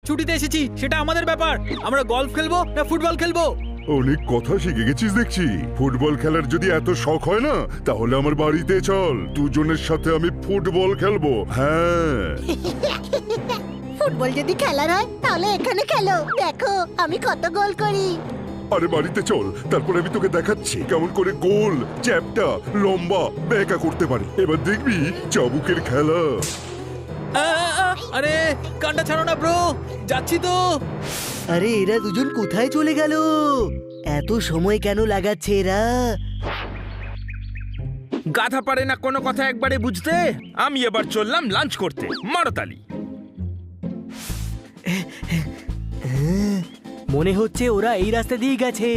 ছুটিতে এসেছি সেটা আমাদের ব্যাপার। আমরা গলফ খেলবো না ফুটবল খেলবো? অনেক কথা শিখে গেছিস দেখছি। ফুটবল খেলার যদি এত শখ হয় না, তাহলে আমার বাড়িতে চল, দুজনের সাথে আমি ফুটবল খেলবো। হ্যাঁ, ফুটবল যদি খেলার হয় তাহলে এখানে খেলো, দেখো আমি কত গোল করি। আরে বাড়িতে চল, তারপর আমি তোকে দেখাচ্ছি কেমন করে গোল, চ্যাপটা, লম্বা, বেঁকা করতে পারি। এবার দেখবি চাবুকের খেলা। আরে কানটা ছাড়ো না ব্রো, যাচ্ছি তো। আরে এরা দুজন কোথায় চলে গেল? এত সময় কেন লাগাচ্ছে এরা? গাধা পারে না কোনো কথা একবারে বুঝতে। আমি এবার চললাম লাঞ্চ করতে, মারতালি। মনে হচ্ছে ওরা এই রাস্তা দিয়ে গেছে।